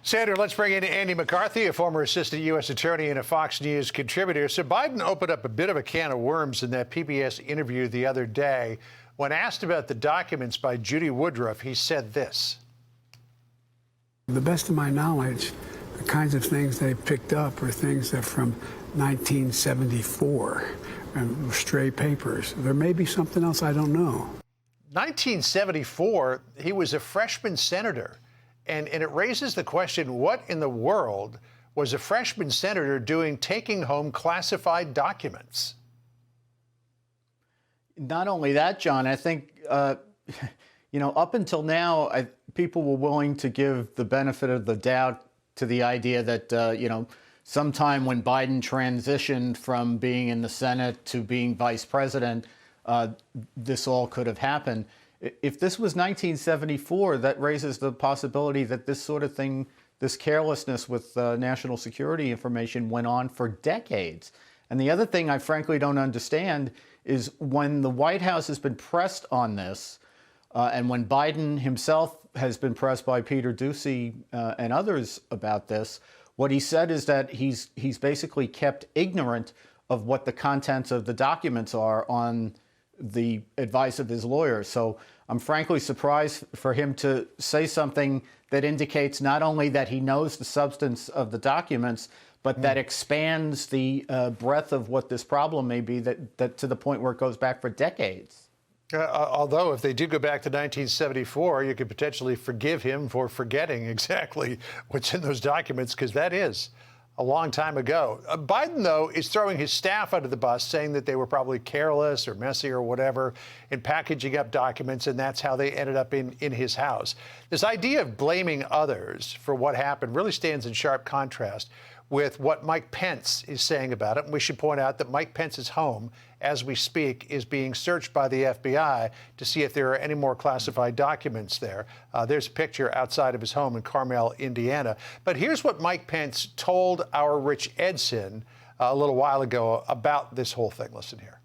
Sandra, let's bring in Andy McCarthy, a former assistant U.S. attorney and a Fox News contributor. So Biden opened up a bit of a can of worms in that PBS interview the other day. When asked about the documents by Judy Woodruff, he said this. To the best of my knowledge, the kinds of things they picked up are things that from 1974, and stray papers. There may be something else I don't know. 1974, he was a freshman senator. And it raises the question, what in the world was a freshman senator doing taking home classified documents? Not only that, John, I think, up until now, people were willing to give the benefit of the doubt to the idea that, sometime when Biden transitioned from being in the Senate to being vice president, this all could have happened. If this was 1974, that raises the possibility that this sort of thing, this carelessness with national security information went on for decades. And the other thing I frankly don't understand is when the White House has been pressed on this, and when Biden himself has been pressed by Peter Doocy and others about this, what he said is that he's basically kept ignorant of what the contents of the documents are on the advice of his lawyers. So I'm frankly surprised for him to say something that indicates not only that he knows the substance of the documents, but that expands the breadth of what this problem may be, that to the point where it goes back for decades. Although if they do go back to 1974, you could potentially forgive him for forgetting exactly what's in those documents, because that is a long time ago. Biden, though, is throwing his staff under the bus, saying that they were probably careless or messy or whatever in packaging up documents, and that's how they ended up in his house. This idea of blaming others for what happened really stands in sharp contrast with what Mike Pence is saying about it. And we should point out that Mike Pence's home, as we speak, is being searched by the FBI to see if there are any more classified documents there. There's a picture outside of his home in Carmel, Indiana. But here's what Mike Pence told our Rich Edson a little while ago about this whole thing. Listen here.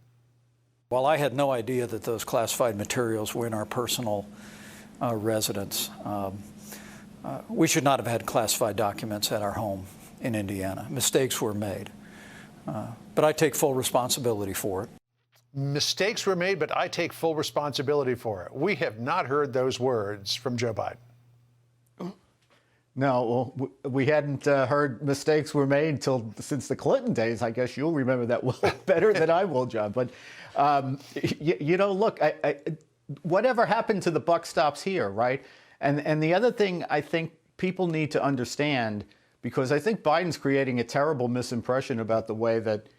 While I had no idea that those classified materials were in our personal residence, we should not have had classified documents at our home in Indiana. Mistakes were made. But I take full responsibility for it. Mistakes were made, but I take full responsibility for it. We have not heard those words from Joe Biden. No, well, we hadn't heard mistakes were made since the Clinton days. I guess you'll remember that well better than I will, John. But, look, whatever happened to the buck stops here, right? And the other thing I think people need to understand, because I think Biden's creating a terrible misimpression about the way that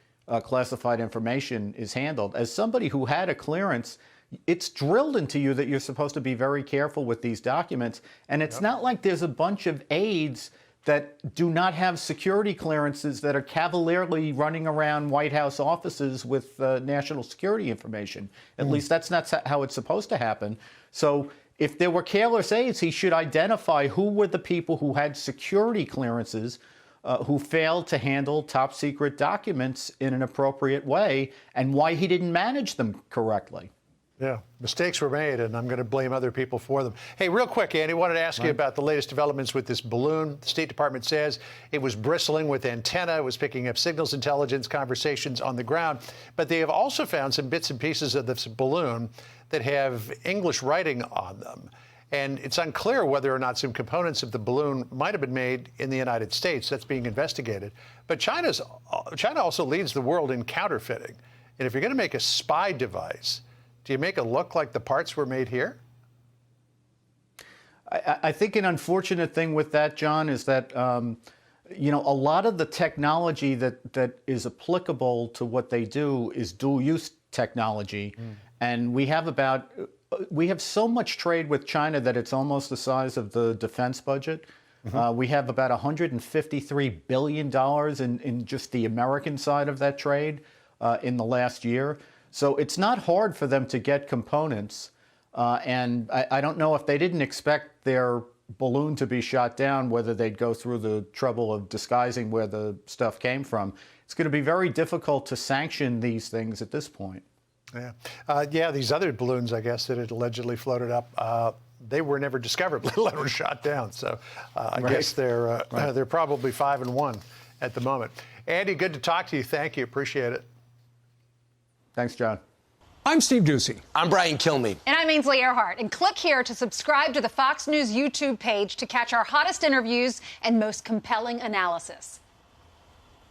classified information is handled. As somebody who had a clearance, it's drilled into you that you're supposed to be very careful with these documents. And it's not like there's a bunch of aides that do not have security clearances that are cavalierly running around White House offices with national security information. At least that's not how it's supposed to happen. So if there were careless aides, he should identify who were the people who had security clearances who failed to handle top secret documents in an appropriate way, and why he didn't manage them correctly. Yeah, mistakes were made, and I'm going to blame other people for them. Hey, real quick, Andy, wanted to ask you about the latest developments with this balloon. The State Department says it was bristling with antenna. It was picking up signals intelligence conversations on the ground. But they have also found some bits and pieces of this balloon that have English writing on them. And it's unclear whether or not some components of the balloon might have been made in the United States. That's being investigated. But China also leads the world in counterfeiting. And if you're going to make a spy device, do you make it look like the parts were made here? I think an unfortunate thing with that, John, is that, a lot of the technology that is applicable to what they do is dual-use technology. And we have so much trade with China that it's almost the size of the defense budget. We have about $153 billion in just the American side of that trade in the last year. So it's not hard for them to get components. And I don't know if they didn't expect their balloon to be shot down, whether they'd go through the trouble of disguising where the stuff came from. It's going to be very difficult to sanction these things at this point. Yeah, these other balloons, I guess, that had allegedly floated up, they were never discovered, let alone shot down. So I guess they're probably 5-1 at the moment. Andy, good to talk to you. Thank you. Appreciate it. Thanks, John. I'm Steve Doocy. I'm Brian Kilmeade. And I'm Ainsley Earhart. And click here to subscribe to the Fox News YouTube page to catch our hottest interviews and most compelling analysis.